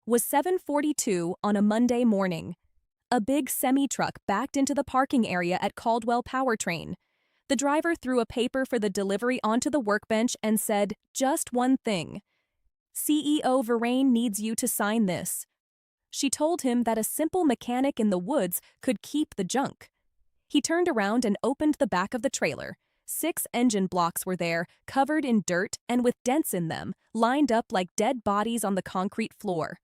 was 7:42 on a Monday morning. A big semi-truck backed into the parking area at Caldwell Powertrain. The driver threw a paper for the delivery onto the workbench and said, "Just one thing. CEO Verrain needs you to sign this." She told him that a simple mechanic in the woods could keep the junk. He turned around and opened the back of the trailer. 6 engine blocks were there, covered in dirt and with dents in them, lined up like dead bodies on the concrete floor.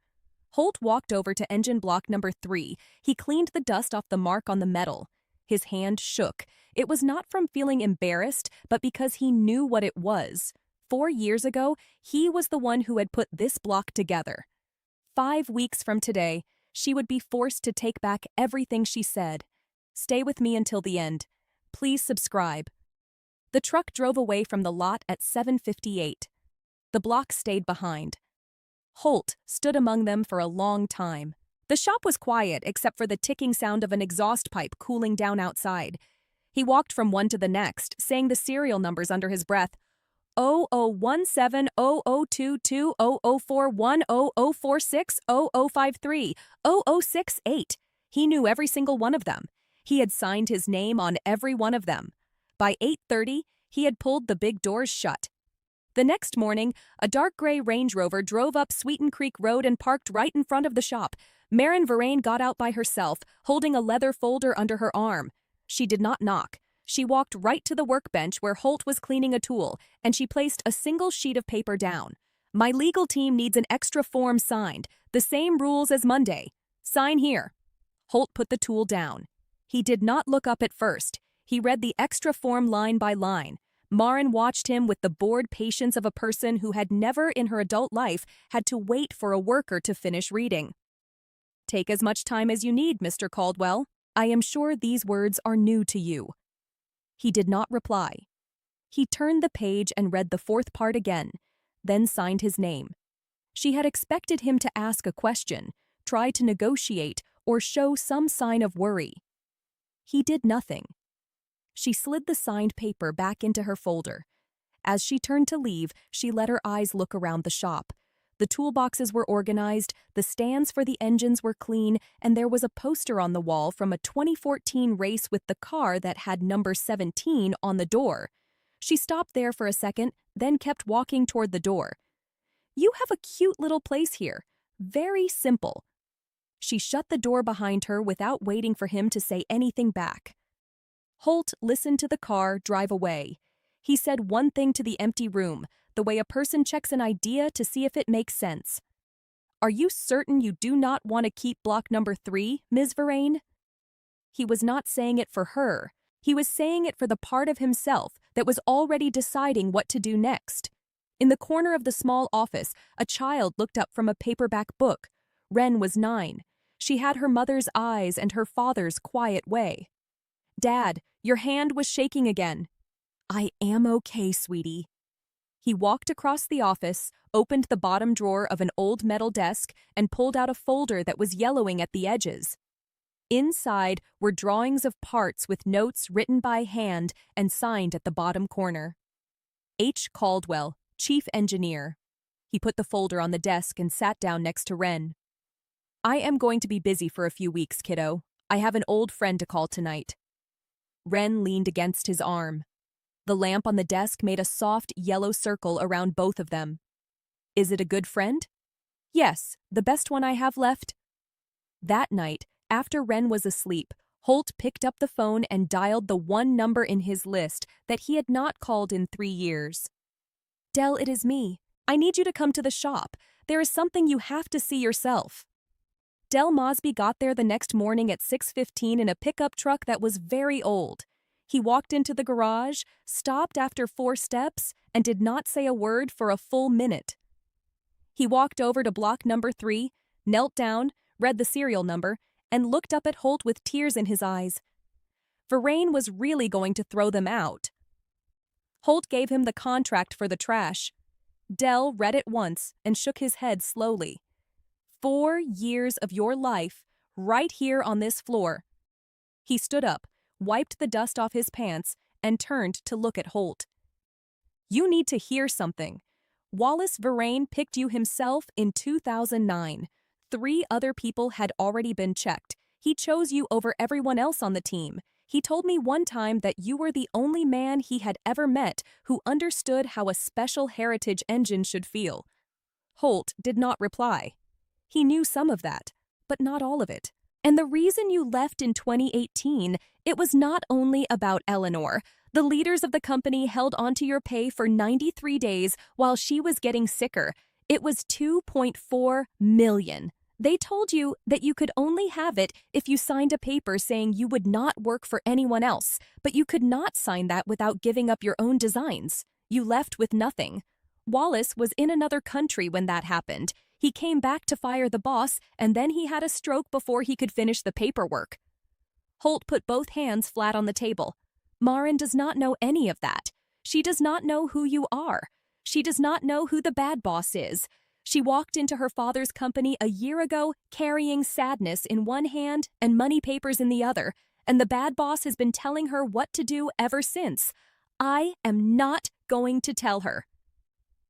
Holt walked over to engine block number 3. He cleaned the dust off the mark on the metal. His hand shook. It was not from feeling embarrassed, but because he knew what it was. 4 years ago, he was the one who had put this block together. 5 weeks from today, she would be forced to take back everything she said. Stay with me until the end. Please subscribe. The truck drove away from the lot at 7:58. The block stayed behind. Holt stood among them for a long time. The shop was quiet except for the ticking sound of an exhaust pipe cooling down outside. He walked from one to the next, saying the serial numbers under his breath. 0017, 0022, 0041, 0046, 0053, 0068. He knew every single one of them. He had signed his name on every one of them. By 8:30, he had pulled the big doors shut. The next morning, a dark gray Range Rover drove up Sweeten Creek Road and parked right in front of the shop. Marin Verrain got out by herself, holding a leather folder under her arm. She did not knock. She walked right to the workbench where Holt was cleaning a tool, and she placed a single sheet of paper down. "My legal team needs an extra form signed, the same rules as Monday. Sign here." Holt put the tool down. He did not look up at first. He read the extra form line by line. Marin watched him with the bored patience of a person who had never in her adult life had to wait for a worker to finish reading. "Take as much time as you need, Mr. Caldwell. I am sure these words are new to you." He did not reply. He turned the page and read the 4th part again, then signed his name. She had expected him to ask a question, try to negotiate, or show some sign of worry. He did nothing. She slid the signed paper back into her folder. As she turned to leave, she let her eyes look around the shop. The toolboxes were organized, the stands for the engines were clean, and there was a poster on the wall from a 2014 race with the car that had number 17 on the door. She stopped there for a second, then kept walking toward the door. "You have a cute little place here. Very simple." She shut the door behind her without waiting for him to say anything back. Holt listened to the car drive away. He said one thing to the empty room, the way a person checks an idea to see if it makes sense. "Are you certain you do not want to keep block number 3, Ms. Verrain?" He was not saying it for her. He was saying it for the part of himself that was already deciding what to do next. In the corner of the small office, a child looked up from a paperback book. Wren was 9. She had her mother's eyes and her father's quiet way. "Dad, your hand was shaking again." "I am okay, sweetie." He walked across the office, opened the bottom drawer of an old metal desk, and pulled out a folder that was yellowing at the edges. Inside were drawings of parts with notes written by hand and signed at the bottom corner. H. Caldwell, Chief Engineer. He put the folder on the desk and sat down next to Wren. "I am going to be busy for a few weeks, kiddo. I have an old friend to call tonight." Wren leaned against his arm. The lamp on the desk made a soft yellow circle around both of them. "Is it a good friend?" "Yes, the best one I have left." That night, after Wren was asleep, Holt picked up the phone and dialed the one number in his list that he had not called in 3 years. "Dell, it is me. I need you to come to the shop. There is something you have to see yourself." Del Mosby got there the next morning at 6:15 in a pickup truck that was very old. He walked into the garage, stopped after 4 steps, and did not say a word for a full minute. He walked over to block number 3, knelt down, read the serial number, and looked up at Holt with tears in his eyes. Verrain was really going to throw them out. Holt gave him the contract for the trash. Del read it once and shook his head slowly. 4 years of your life, right here on this floor. He stood up, wiped the dust off his pants, and turned to look at Holt. "You need to hear something. Wallace Verrain picked you himself in 2009. 3 other people had already been checked. He chose you over everyone else on the team. He told me one time that you were the only man he had ever met who understood how a special heritage engine should feel. Holt did not reply. He knew some of that, but not all of it. And the reason you left in 2018, it was not only about Eleanor. The leaders of the company held onto your pay for 93 days while she was getting sicker. It was $2.4 million. They told you that you could only have it if you signed a paper saying you would not work for anyone else, but you could not sign that without giving up your own designs. You left with nothing. Wallace was in another country when that happened. He came back to fire the boss, and then he had a stroke before he could finish the paperwork. Holt put both hands flat on the table. Marin does not know any of that. She does not know who you are. She does not know who the bad boss is. She walked into her father's company a year ago carrying sadness in one hand and money papers in the other, and the bad boss has been telling her what to do ever since. I am not going to tell her.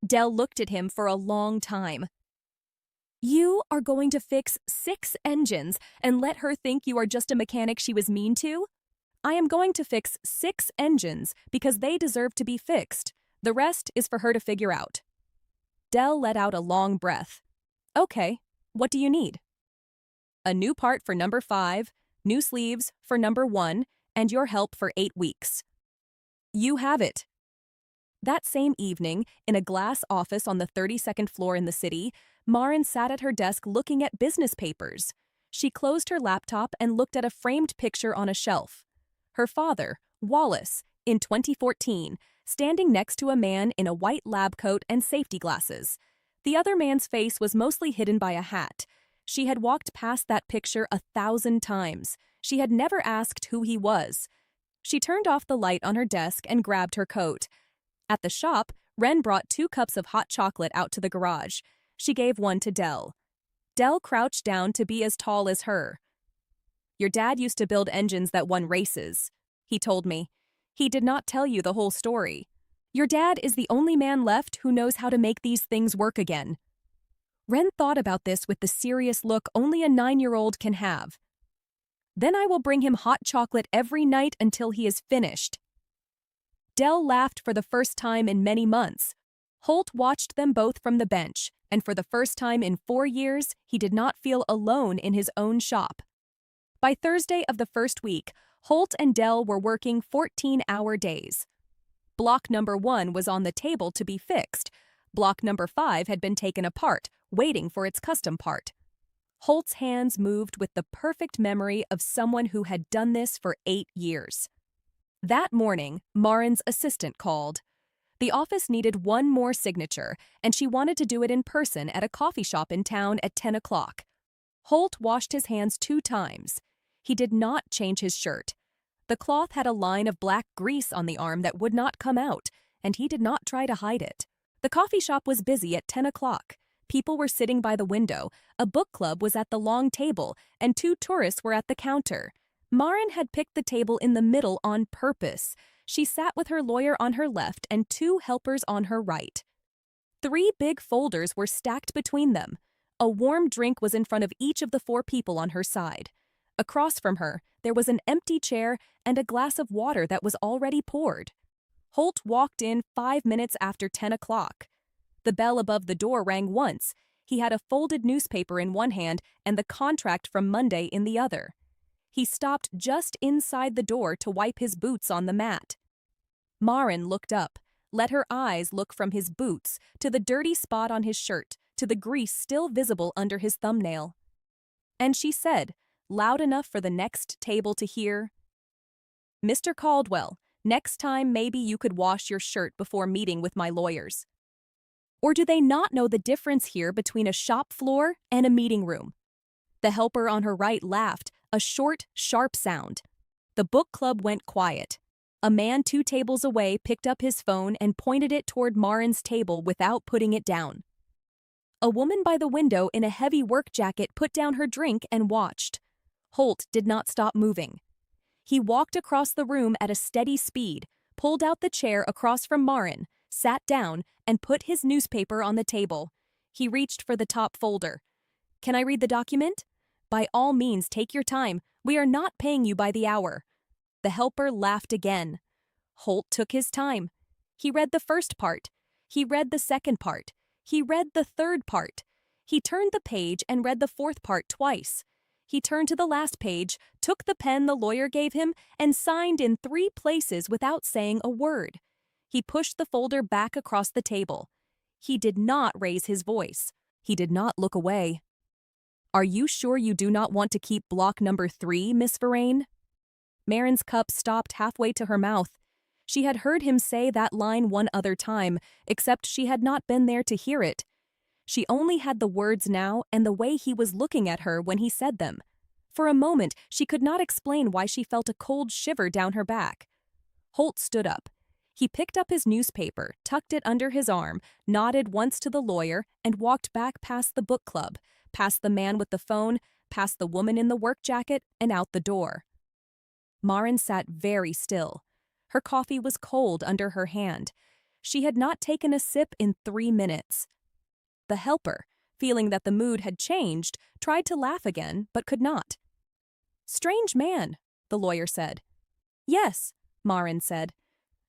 Dell looked at him for a long time. You are going to fix 6 engines and let her think you are just a mechanic she was mean to? I am going to fix 6 engines because they deserve to be fixed. The rest is for her to figure out. Dell let out a long breath. Okay, what do you need? A new part for number 5, new sleeves for number 1, and your help for 8 weeks. You have it. That same evening, in a glass office on the 32nd floor in the city, Marin sat at her desk looking at business papers. She closed her laptop and looked at a framed picture on a shelf. Her father, Wallace, in 2014, standing next to a man in a white lab coat and safety glasses. The other man's face was mostly hidden by a hat. She had walked past that picture 1,000 times. She had never asked who he was. She turned off the light on her desk and grabbed her coat. At the shop, Wren brought 2 cups of hot chocolate out to the garage. She gave one to Dell. Dell crouched down to be as tall as her. Your dad used to build engines that won races, he told me. He did not tell you the whole story. Your dad is the only man left who knows how to make these things work again. Wren thought about this with the serious look only a 9-year-old can have. Then I will bring him hot chocolate every night until he is finished. Dell laughed for the first time in many months. Holt watched them both from the bench, and for the first time in 4 years, he did not feel alone in his own shop. By Thursday of the first week, Holt and Dell were working 14-hour days. Block number 1 was on the table to be fixed. Block number 5 had been taken apart, waiting for its custom part. Holt's hands moved with the perfect memory of someone who had done this for 8 years. That morning, Marin's assistant called. The office needed one more signature, and she wanted to do it in person at a coffee shop in town at 10 o'clock. Holt washed his hands 2 times. He did not change his shirt. The cloth had a line of black grease on the arm that would not come out, and he did not try to hide it. The coffee shop was busy at 10 o'clock. People were sitting by the window, a book club was at the long table, and 2 tourists were at the counter. Marin had picked the table in the middle on purpose. She sat with her lawyer on her left and 2 helpers on her right. 3 big folders were stacked between them. A warm drink was in front of each of the 4 people on her side. Across from her, there was an empty chair and a glass of water that was already poured. Holt walked in 5 minutes after 10 o'clock. The bell above the door rang once. He had a folded newspaper in one hand and the contract from Monday in the other. He stopped just inside the door to wipe his boots on the mat. Marin looked up, let her eyes look from his boots to the dirty spot on his shirt to the grease still visible under his thumbnail. And she said, loud enough for the next table to hear, "Mr. Caldwell, next time maybe you could wash your shirt before meeting with my lawyers." Or do they not know the difference here between a shop floor and a meeting room? The helper on her right laughed, a short, sharp sound. The book club went quiet. A man 2 tables away picked up his phone and pointed it toward Marin's table without putting it down. A woman by the window in a heavy work jacket put down her drink and watched. Holt did not stop moving. He walked across the room at a steady speed, pulled out the chair across from Marin, sat down, and put his newspaper on the table. He reached for the top folder. Can I read the document? By all means, take your time. We are not paying you by the hour. The helper laughed again. Holt took his time. He read the first part. He read the second part. He read the third part. He turned the page and read the fourth part twice. He turned to the last page, took the pen the lawyer gave him, and signed in 3 places without saying a word. He pushed the folder back across the table. He did not raise his voice. He did not look away. Are you sure you do not want to keep block number 3, Miss Verrain? Marin's cup stopped halfway to her mouth. She had heard him say that line one other time, except she had not been there to hear it. She only had the words now and the way he was looking at her when he said them. For a moment, she could not explain why she felt a cold shiver down her back. Holt stood up. He picked up his newspaper, tucked it under his arm, nodded once to the lawyer, and walked back past the book club, past the man with the phone, past the woman in the work jacket, and out the door. Marin sat very still. Her coffee was cold under her hand. She had not taken a sip in 3 minutes. The helper, feeling that the mood had changed, tried to laugh again, but could not. "Strange man," the lawyer said. "Yes," Marin said.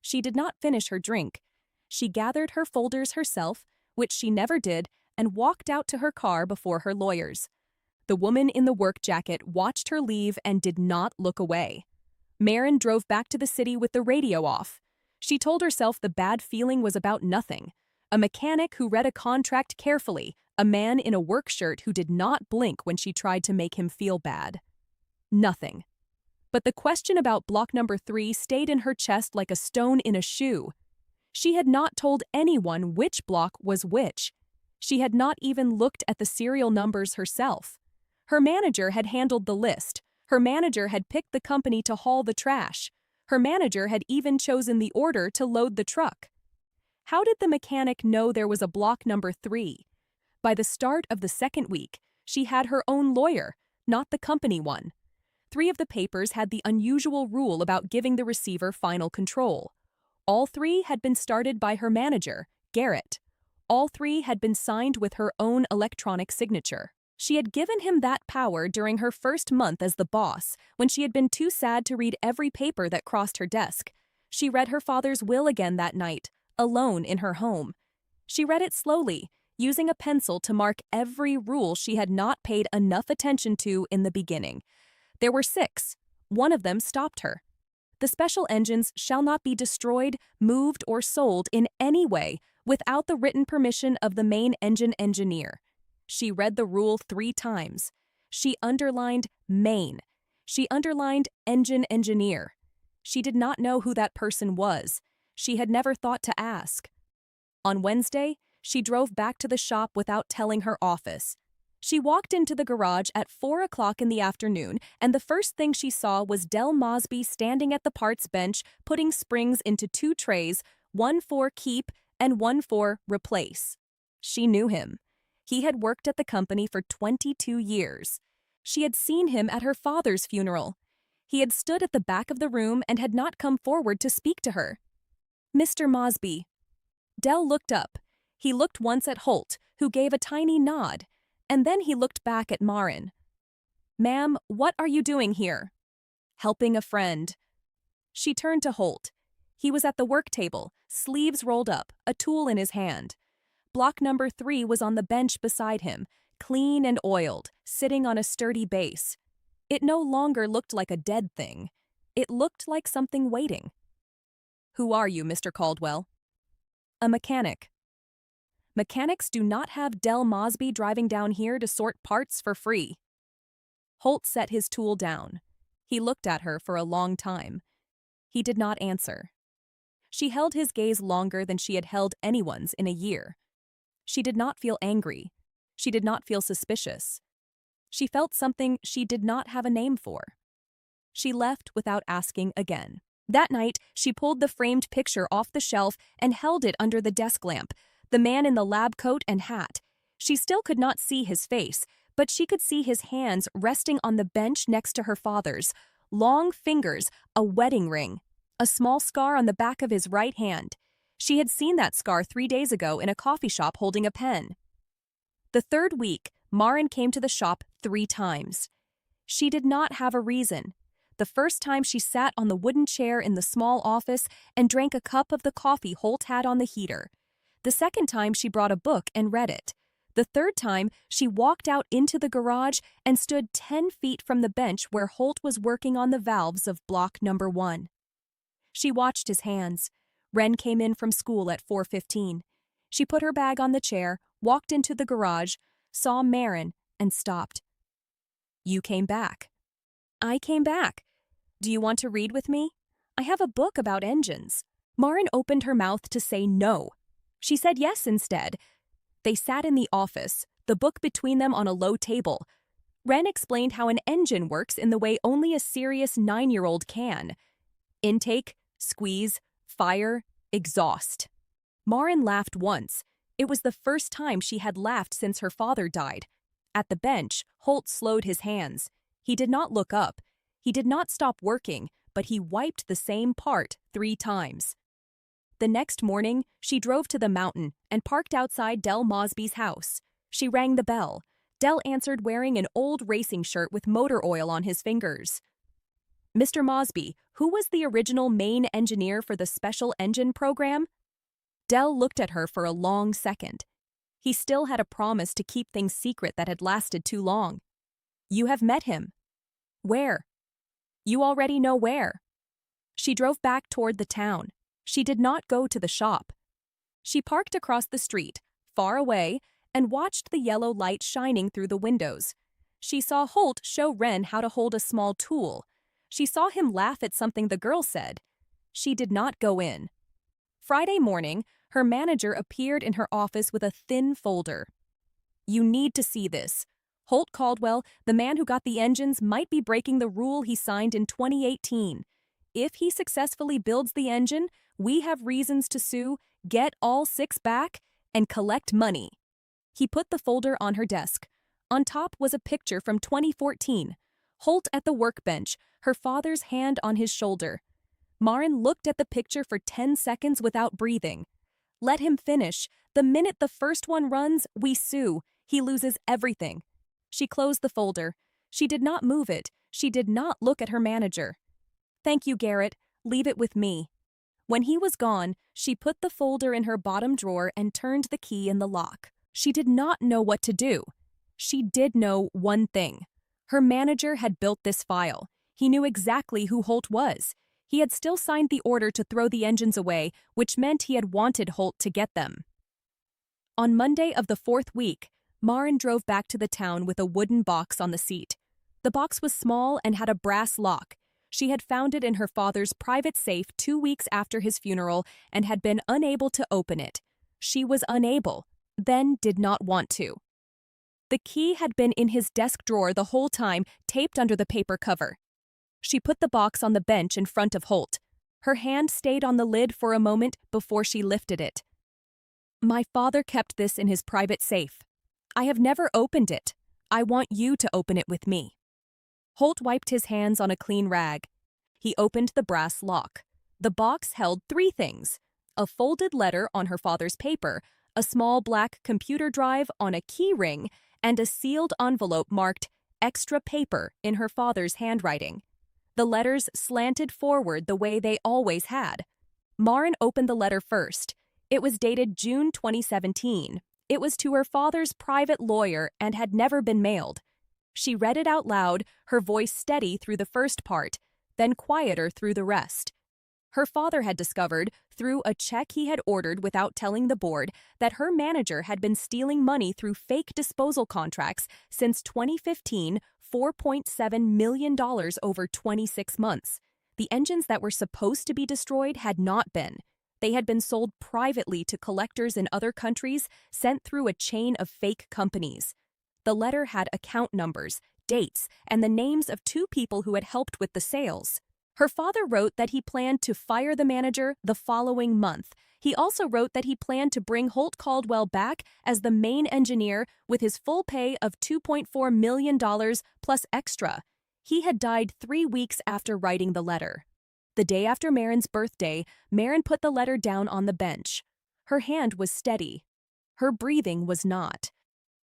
She did not finish her drink. She gathered her folders herself, which she never did, and walked out to her car before her lawyers. The woman in the work jacket watched her leave and did not look away. Marin drove back to the city with the radio off. She told herself the bad feeling was about nothing. A mechanic who read a contract carefully, a man in a work shirt who did not blink when she tried to make him feel bad. Nothing. But the question about block number 3 stayed in her chest like a stone in a shoe. She had not told anyone which block was which. She had not even looked at the serial numbers herself. Her manager had handled the list. Her manager had picked the company to haul the trash. Her manager had even chosen the order to load the truck. How did the mechanic know there was a block number 3? By the start of the second week, she had her own lawyer, not the company one. 3 of the papers had the unusual rule about giving the receiver final control. All 3 had been started by her manager, Garrett. All 3 had been signed with her own electronic signature. She had given him that power during her first month as the boss, when she had been too sad to read every paper that crossed her desk. She read her father's will again that night, alone in her home. She read it slowly, using a pencil to mark every rule she had not paid enough attention to in the beginning. There were 6. One of them stopped her. The special engines shall not be destroyed, moved, or sold in any way without the written permission of the main engine engineer. She read the rule 3 times. She underlined main. She underlined engine engineer. She did not know who that person was. She had never thought to ask. On Wednesday, she drove back to the shop without telling her office. She walked into the garage at 4 o'clock in the afternoon, and the first thing she saw was Del Mosby standing at the parts bench putting springs into 2 trays, one for keep and one for replace. She knew him. He had worked at the company for 22 years. She had seen him at her father's funeral. He had stood at the back of the room and had not come forward to speak to her. "Mr. Mosby." Del looked up. He looked once at Holt, who gave a tiny nod, and then he looked back at Marin. "Ma'am, what are you doing here?" "Helping a friend." She turned to Holt. He was at the work table, sleeves rolled up, a tool in his hand. Block number 3 was on the bench beside him, clean and oiled, sitting on a sturdy base. It no longer looked like a dead thing. It looked like something waiting. "Who are you, Mr. Caldwell?" "A mechanic." "Mechanics do not have Del Mosby driving down here to sort parts for free." Holt set his tool down. He looked at her for a long time. He did not answer. She held his gaze longer than she had held anyone's in a year. She did not feel angry. She did not feel suspicious. She felt something she did not have a name for. She left without asking again. That night, she pulled the framed picture off the shelf and held it under the desk lamp, the man in the lab coat and hat. She still could not see his face, but she could see his hands resting on the bench next to her father's. Long fingers, a wedding ring, a small scar on the back of his right hand. She had seen that scar 3 days ago in a coffee shop holding a pen. The 3rd week, Maren came to the shop 3 times. She did not have a reason. The first time she sat on the wooden chair in the small office and drank a cup of the coffee Holt had on the heater. The second time she brought a book and read it. The third time she walked out into the garage and stood 10 feet from the bench where Holt was working on the valves of block number 1. She watched his hands. Wren came in from school at 4:15. She put her bag on the chair, walked into the garage, saw Maren, and stopped. "You came back." "I came back. Do you want to read with me? I have a book about engines." Maren opened her mouth to say no. She said yes instead. They sat in the office, the book between them on a low table. Wren explained how an engine works in the way only a serious 9-year-old can. Intake, squeeze, fire, exhaust. Maren laughed once. It was the first time she had laughed since her father died. At the bench, Holt slowed his hands. He did not look up. He did not stop working, but he wiped the same part 3 times. The next morning, she drove to the mountain and parked outside Del Mosby's house. She rang the bell. Del answered wearing an old racing shirt with motor oil on his fingers. "Mr. Mosby, who was the original main engineer for the special engine program?" Del looked at her for a long second. He still had a promise to keep things secret that had lasted too long. "You have met him." "Where?" "You already know where." She drove back toward the town. She did not go to the shop. She parked across the street, far away, and watched the yellow light shining through the windows. She saw Holt show Wren how to hold a small tool. She saw him laugh at something the girl said. She did not go in. Friday morning, her manager appeared in her office with a thin folder. "You need to see this. Holt Caldwell, the man who got the engines, might be breaking the rule he signed in 2018. If he successfully builds the engine, we have reasons to sue, get all 6 back, and collect money." He put the folder on her desk. On top was a picture from 2014. Holt at the workbench, her father's hand on his shoulder. Maren looked at the picture for 10 seconds without breathing. "Let him finish. The minute the first one runs, we sue. He loses everything." She closed the folder. She did not move it. She did not look at her manager. "Thank you, Garrett. Leave it with me." When he was gone, she put the folder in her bottom drawer and turned the key in the lock. She did not know what to do. She did know one thing. Her manager had built this file. He knew exactly who Holt was. He had still signed the order to throw the engines away, which meant he had wanted Holt to get them. On Monday of the 4th week, Maren drove back to the town with a wooden box on the seat. The box was small and had a brass lock. She had found it in her father's private safe 2 weeks after his funeral and had been unable to open it. She was unable, then did not want to. The key had been in his desk drawer the whole time, taped under the paper cover. She put the box on the bench in front of Holt. Her hand stayed on the lid for a moment before she lifted it. "My father kept this in his private safe. I have never opened it. I want you to open it with me." Holt wiped his hands on a clean rag. He opened the brass lock. The box held 3 things: a folded letter on her father's paper, a small black computer drive on a key ring, and a sealed envelope marked "extra paper" in her father's handwriting. The letters slanted forward the way they always had. Maren opened the letter first. It was dated June 2017. It was to her father's private lawyer and had never been mailed. She read it out loud, her voice steady through the first part, then quieter through the rest. Her father had discovered, through a check he had ordered without telling the board, that her manager had been stealing money through fake disposal contracts since 2015, $4.7 million over 26 months. The engines that were supposed to be destroyed had not been. They had been sold privately to collectors in other countries, sent through a chain of fake companies. The letter had account numbers, dates, and the names of 2 people who had helped with the sales. Her father wrote that he planned to fire the manager the following month. He also wrote that he planned to bring Holt Caldwell back as the main engineer with his full pay of $2.4 million plus extra. He had died 3 weeks after writing the letter. The day after Maren's birthday, Maren put the letter down on the bench. Her hand was steady. Her breathing was not.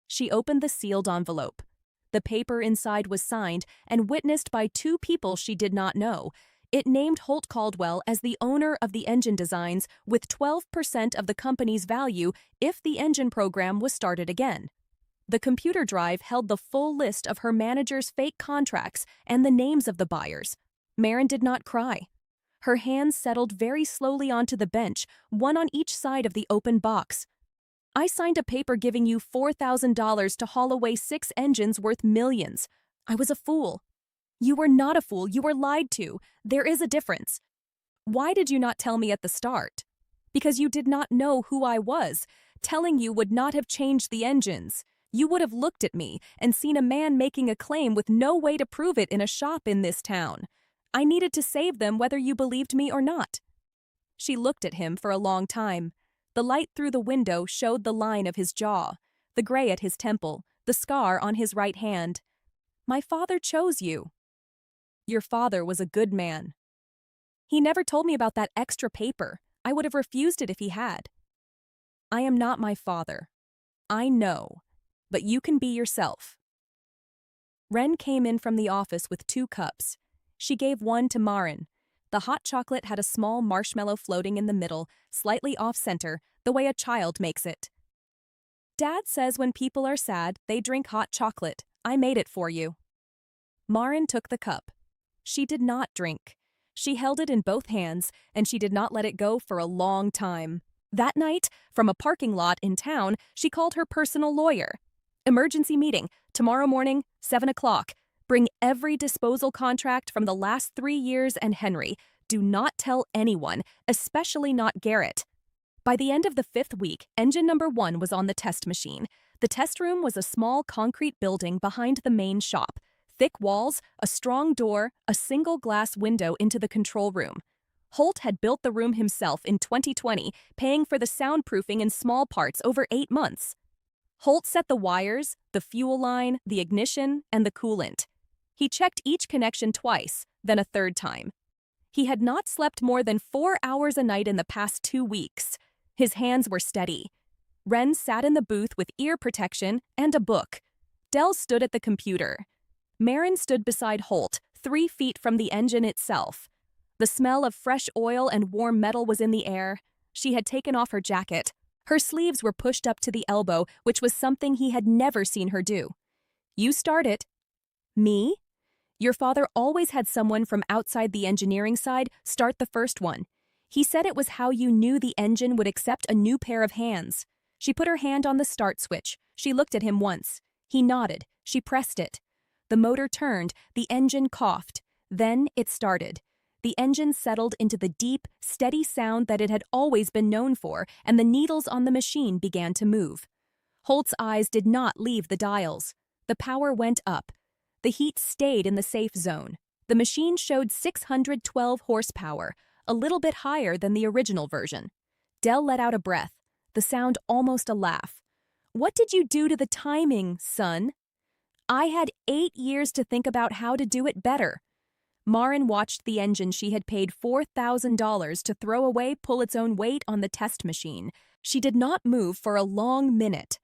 She opened the sealed envelope. The paper inside was signed and witnessed by two people she did not know. It named Holt Caldwell as the owner of the engine designs with 12% of the company's value if the engine program was started again. The computer drive held the full list of her manager's fake contracts and the names of the buyers. Maren did not cry. Her hands settled very slowly onto the bench, one on each side of the open box. I signed a paper giving you $4,000 to haul away 6 engines worth millions. I was a fool. You were not a fool. You were lied to. There is a difference. Why did you not tell me at the start? Because you did not know who I was. Telling you would not have changed the engines. You would have looked at me and seen a man making a claim with no way to prove it in a shop in this town. I needed to save them whether you believed me or not. She looked at him for a long time. The light through the window showed the line of his jaw, the gray at his temple, the scar on his right hand. My father chose you. Your father was a good man. He never told me about that extra paper. I would have refused it if he had. I am not my father. I know, but you can be yourself. Wren came in from the office with 2 cups. She gave one to Maren. The hot chocolate had a small marshmallow floating in the middle, slightly off-center, the way a child makes it. Dad says when people are sad, they drink hot chocolate. I made it for you. Maren took the cup. She did not drink. She held it in both hands, and she did not let it go for a long time. That night, from a parking lot in town, she called her personal lawyer. Emergency meeting, tomorrow morning, 7 o'clock. Bring every disposal contract from the last 3 years and Henry. Do not tell anyone, especially not Garrett. By the end of the 5th week, engine number 1 was on the test machine. The test room was a small concrete building behind the main shop. Thick walls, a strong door, a single glass window into the control room. Holt had built the room himself in 2020, paying for the soundproofing in small parts over 8 months. Holt set the wires, the fuel line, the ignition, and the coolant. He checked each connection twice, then a 3rd time. He had not slept more than 4 hours a night in the past 2 weeks. His hands were steady. Wren sat in the booth with ear protection and a book. Dell stood at the computer. Maren stood beside Holt, 3 feet from the engine itself. The smell of fresh oil and warm metal was in the air. She had taken off her jacket. Her sleeves were pushed up to the elbow, which was something he had never seen her do. You start it. Me? Your father always had someone from outside the engineering side start the first one. He said it was how you knew the engine would accept a new pair of hands. She put her hand on the start switch. She looked at him once. He nodded. She pressed it. The motor turned. The engine coughed. Then it started. The engine settled into the deep, steady sound that it had always been known for, and the needles on the machine began to move. Holt's eyes did not leave the dials. The power went up. The heat stayed in the safe zone. The machine showed 612 horsepower, a little bit higher than the original version. Dell let out a breath, the sound almost a laugh. What did you do to the timing, son? I had 8 years to think about how to do it better. Maren watched the engine she had paid $4,000 to throw away pull its own weight on the test machine. She did not move for a long minute.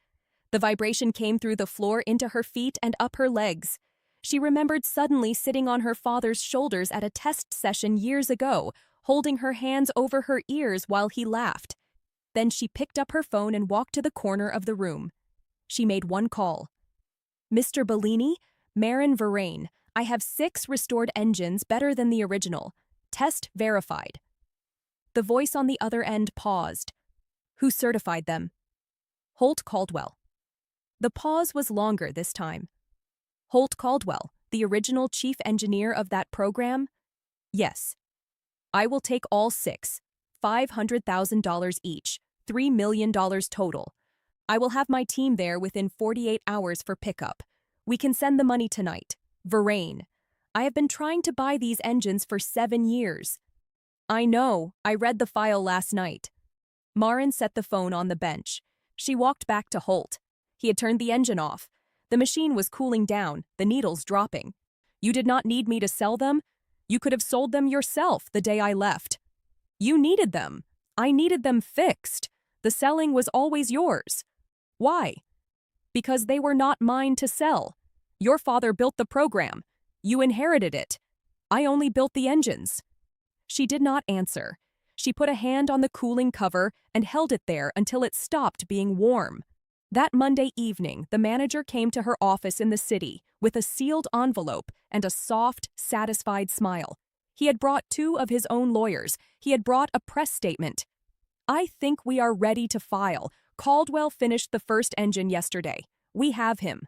The vibration came through the floor into her feet and up her legs. She remembered suddenly sitting on her father's shoulders at a test session years ago, holding her hands over her ears while he laughed. Then she picked up her phone and walked to the corner of the room. She made one call. Mr. Bellini, Maren Verrain, I have 6 restored engines better than the original. Test verified. The voice on the other end paused. Who certified them? Holt Caldwell. The pause was longer this time. Holt Caldwell, the original chief engineer of that program? Yes. I will take all 6, $500,000 each, $3 million total. I will have my team there within 48 hours for pickup. We can send the money tonight. Verrain. I have been trying to buy these engines for 7 years. I know. I read the file last night. Maren set the phone on the bench. She walked back to Holt. He had turned the engine off. The machine was cooling down, the needles dropping. You did not need me to sell them. You could have sold them yourself the day I left. You needed them. I needed them fixed. The selling was always yours. Why? Because they were not mine to sell. Your father built the program. You inherited it. I only built the engines." She did not answer. She put a hand on the cooling cover and held it there until it stopped being warm. That Monday evening, the manager came to her office in the city with a sealed envelope and a soft, satisfied smile. He had brought 2 of his own lawyers. He had brought a press statement. "I think we are ready to file. Caldwell finished the first engine yesterday. We have him."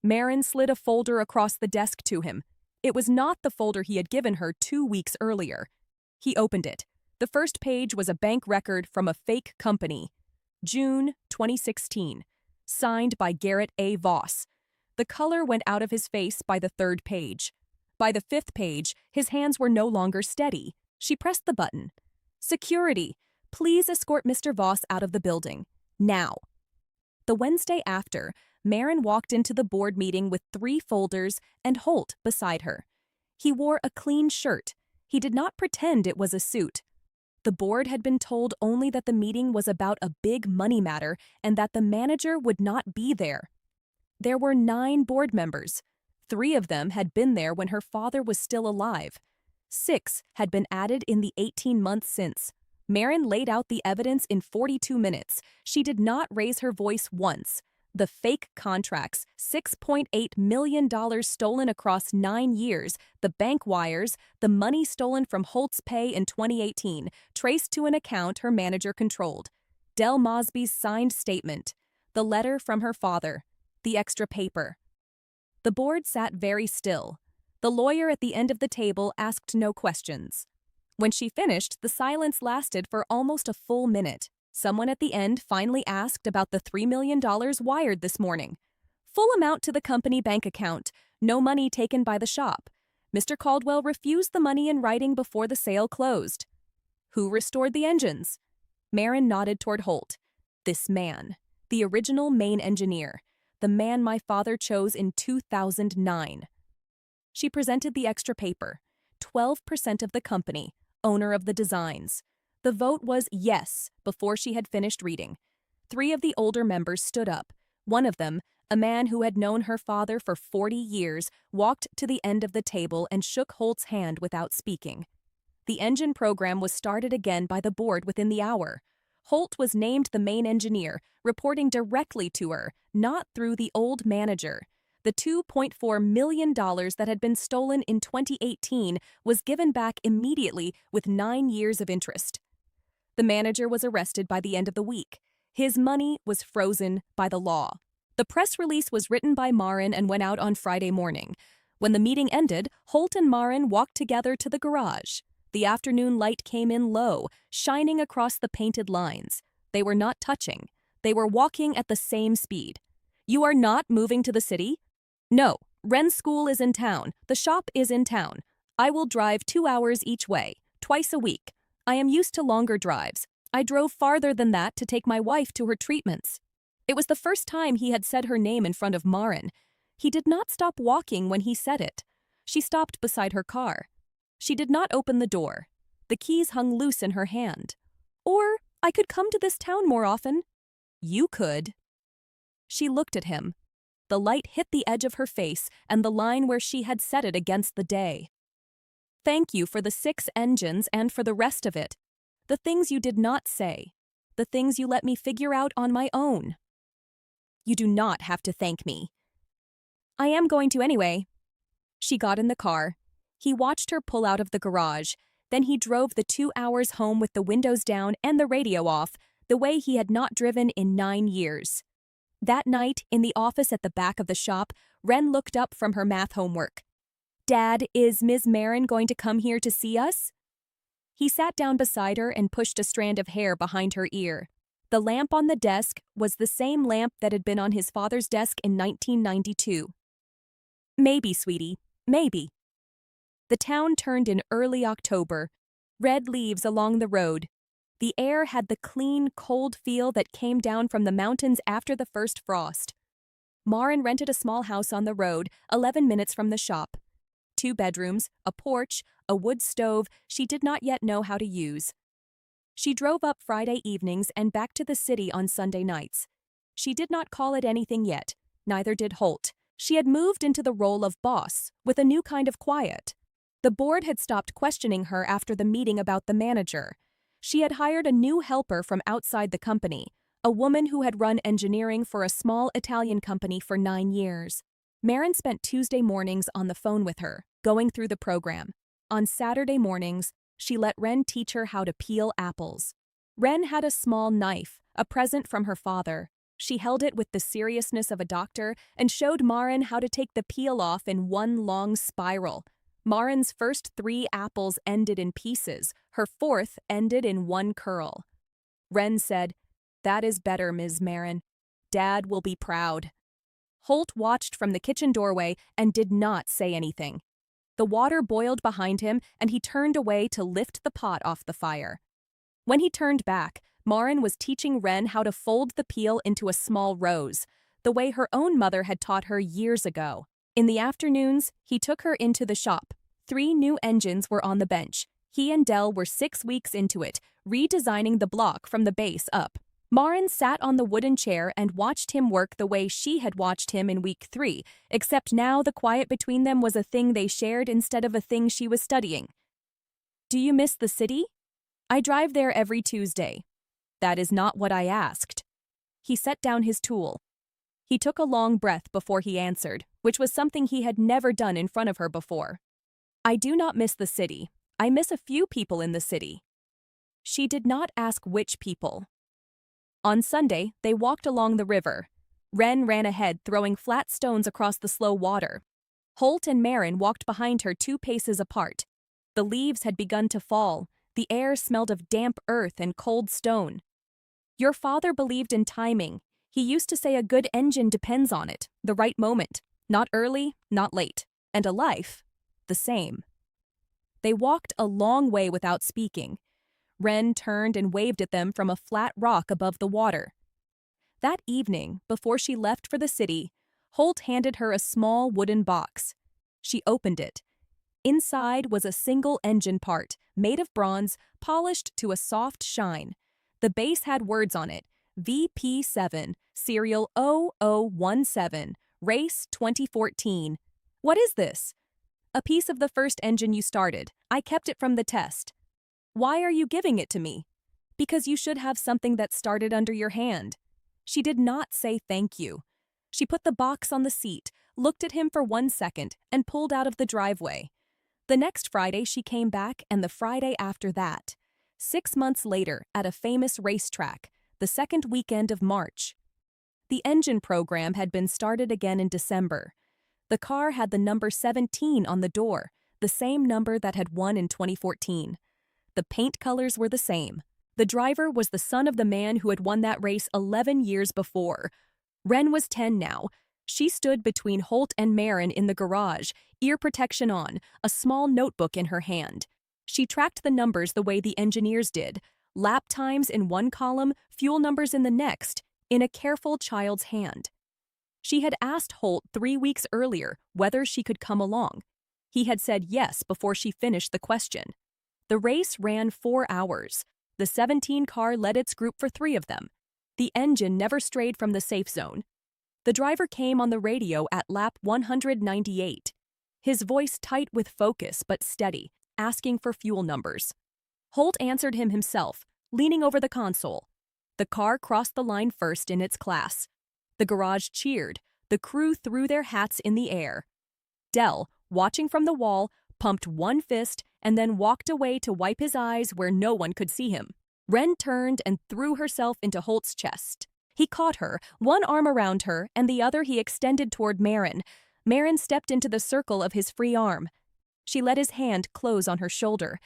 Marin slid a folder across the desk to him. It was not the folder he had given her 2 weeks earlier. He opened it. The first page was a bank record from a fake company. June 2016. Signed by Garrett A. Voss. The color went out of his face by the 3rd page. By the 5th page, his hands were no longer steady. She pressed the button. "Security, please escort Mr. Voss out of the building. Now." The Wednesday after, Marin walked into the board meeting with 3 folders and Holt beside her. He wore a clean shirt. He did not pretend it was a suit. The board had been told only that the meeting was about a big money matter and that the manager would not be there. There were 9 board members. 3 of them had been there when her father was still alive. 6 had been added in the 18 months since. Marin laid out the evidence in 42 minutes. She did not raise her voice once. The fake contracts, $6.8 million stolen across 9 years, the bank wires, the money stolen from Holt's pay in 2018, traced to an account her manager controlled. Del Mosby's signed statement, the letter from her father, the extra paper. The board sat very still. The lawyer at the end of the table asked no questions. When she finished, the silence lasted for almost a full minute. Someone at the end finally asked about the $3 million wired this morning. Full amount to the company bank account, no money taken by the shop. Mr. Caldwell refused the money in writing before the sale closed. Who restored the engines? Marin nodded toward Holt. This man, the original main engineer, the man my father chose in 2009. She presented the extra paper. 12% of the company, owner of the designs. The vote was yes before she had finished reading. 3 of the older members stood up. One of them, a man who had known her father for 40 years, walked to the end of the table and shook Holt's hand without speaking. The engine program was started again by the board within the hour. Holt was named the main engineer, reporting directly to her, not through the old manager. The $2.4 million that had been stolen in 2018 was given back immediately with 9 years of interest. The manager was arrested by the end of the week. His money was frozen by the law. The press release was written by Marin and went out on Friday morning. When the meeting ended, Holt and Marin walked together to the garage. The afternoon light came in low, shining across the painted lines. They were not touching. They were walking at the same speed. "You are not moving to the city?" "No. Ren's school is in town. The shop is in town. I will drive 2 hours each way, twice a week. I am used to longer drives. I drove farther than that to take my wife to her treatments." It was the first time he had said her name in front of Marin. He did not stop walking when he said it. She stopped beside her car. She did not open the door. The keys hung loose in her hand. "Or I could come to this town more often." "You could." She looked at him. The light hit the edge of her face and the line where she had set it against the day. "Thank you for the 6 engines and for the rest of it. The things you did not say. The things you let me figure out on my own." "You do not have to thank me." "I am going to anyway." She got in the car. He watched her pull out of the garage. Then he drove the 2 hours home with the windows down and the radio off, the way he had not driven in 9 years. That night, in the office at the back of the shop, Ren looked up from her math homework. "Dad, is Ms. Marin going to come here to see us?" He sat down beside her and pushed a strand of hair behind her ear. The lamp on the desk was the same lamp that had been on his father's desk in 1992. "Maybe, sweetie, maybe." The town turned in early October. Red leaves along the road. The air had the clean, cold feel that came down from the mountains after the first frost. Marin rented a small house on the road, 11 minutes from the shop. 2 bedrooms, a porch, a wood stove she did not yet know how to use. She drove up Friday evenings and back to the city on Sunday nights. She did not call it anything yet, neither did Holt. She had moved into the role of boss, with a new kind of quiet. The board had stopped questioning her after the meeting about the manager. She had hired a new helper from outside the company, a woman who had run engineering for a small Italian company for 9 years. Marin spent Tuesday mornings on the phone with her, going through the program. On Saturday mornings, she let Ren teach her how to peel apples. Ren had a small knife, a present from her father. She held it with the seriousness of a doctor and showed Marin how to take the peel off in one long spiral. Marin's first 3 apples ended in pieces, her 4th ended in one curl. Ren said, "That is better, Ms. Marin. Dad will be proud." Holt watched from the kitchen doorway and did not say anything. The water boiled behind him and he turned away to lift the pot off the fire. When he turned back, Marin was teaching Ren how to fold the peel into a small rose, the way her own mother had taught her years ago. In the afternoons, he took her into the shop. 3 new engines were on the bench. He and Dell were 6 weeks into it, redesigning the block from the base up. Marin sat on the wooden chair and watched him work the way she had watched him in week 3, except now the quiet between them was a thing they shared instead of a thing she was studying. "Do you miss the city?" "I drive there every Tuesday." "That is not what I asked." He set down his tool. He took a long breath before he answered, which was something he had never done in front of her before. "I do not miss the city. I miss a few people in the city." She did not ask which people. On Sunday, they walked along the river. Ren ran ahead, throwing flat stones across the slow water. Holt and Marin walked behind her 2 paces apart. The leaves had begun to fall. The air smelled of damp earth and cold stone. "Your father believed in timing. He used to say a good engine depends on it, the right moment, not early, not late, and a life, the same." They walked a long way without speaking. Ren turned and waved at them from a flat rock above the water. That evening, before she left for the city, Holt handed her a small wooden box. She opened it. Inside was a single engine part, made of bronze, polished to a soft shine. The base had words on it: VP7, serial 0017, race 2014. "What is this?" "A piece of the first engine you started. I kept it from the test." "Why are you giving it to me?" "Because you should have something that started under your hand." She did not say thank you. She put the box on the seat, looked at him for 1 second, and pulled out of the driveway. The next Friday she came back, and the Friday after that. 6 months later, at a famous racetrack, the second weekend of March. The engine program had been started again in December. The car had the number 17 on the door, the same number that had won in 2014. The paint colors were the same. The driver was the son of the man who had won that race 11 years before. Ren was 10 now. She stood between Holt and Marin in the garage, ear protection on, a small notebook in her hand. She tracked the numbers the way the engineers did, lap times in one column, fuel numbers in the next, in a careful child's hand. She had asked Holt 3 weeks earlier whether she could come along. He had said yes before she finished the question. The race ran 4 hours. The 17 car led its group for 3 of them. The engine never strayed from the safe zone. The driver came on the radio at lap 198. His voice tight with focus but steady, asking for fuel numbers. Holt answered him himself, leaning over the console. The car crossed the line first in its class. The garage cheered. The crew threw their hats in the air. Dell, watching from the wall, pumped one fist and then walked away to wipe his eyes where no one could see him. Ren turned and threw herself into Holt's chest. He caught her, one arm around her, and the other he extended toward Marin. Marin stepped into the circle of his free arm. She let his hand close on her shoulder.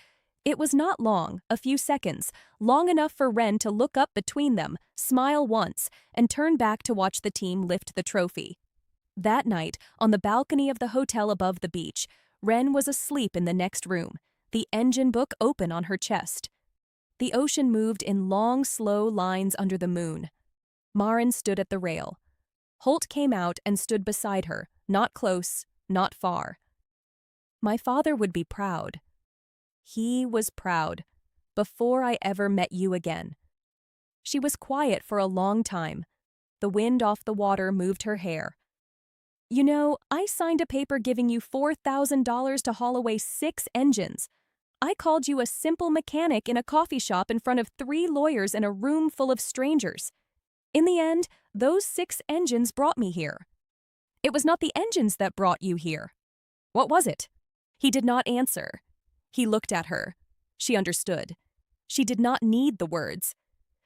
It was not long, a few seconds, long enough for Ren to look up between them, smile once, and turn back to watch the team lift the trophy. That night, on the balcony of the hotel above the beach, Ren was asleep in the next room, the engine book open on her chest. The ocean moved in long, slow lines under the moon. Marin stood at the rail. Holt came out and stood beside her, not close, not far. "My father would be proud." He was proud, before I ever met you again. She was quiet for a long time. The wind off the water moved her hair. You know, I signed a paper giving you $4,000 to haul away 6 engines. I called you a simple mechanic in a coffee shop in front of 3 lawyers and a room full of strangers. In the end, those 6 engines brought me here. It was not the engines that brought you here. What was it? He did not answer. He looked at her. She understood. She did not need the words.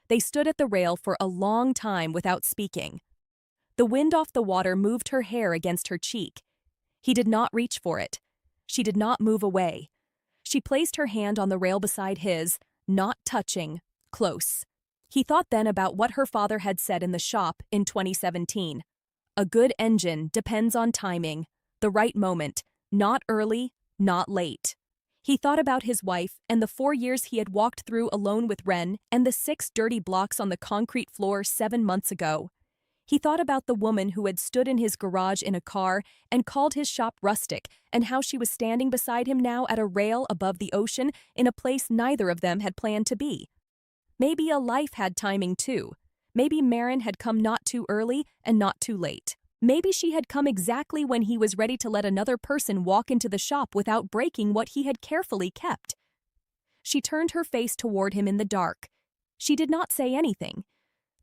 They stood at the rail for a long time without speaking. The wind off the water moved her hair against her cheek. He did not reach for it. She did not move away. She placed her hand on the rail beside his, not touching, close. He thought then about what her father had said in the shop in 2017. A good engine depends on timing, the right moment, not early, not late. He thought about his wife and the 4 years he had walked through alone with Ren and the 6 dirty blocks on the concrete floor 7 months ago. He thought about the woman who had stood in his garage in a car and called his shop rustic and how she was standing beside him now at a rail above the ocean in a place neither of them had planned to be. Maybe a life had timing too. Maybe Marin had come not too early and not too late. Maybe she had come exactly when he was ready to let another person walk into the shop without breaking what he had carefully kept. She turned her face toward him in the dark. She did not say anything.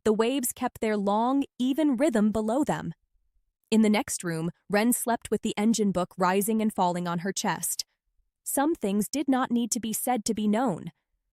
The waves kept their long, even rhythm below them. In the next room, Ren slept with the engine book rising and falling on her chest. Some things did not need to be said to be known.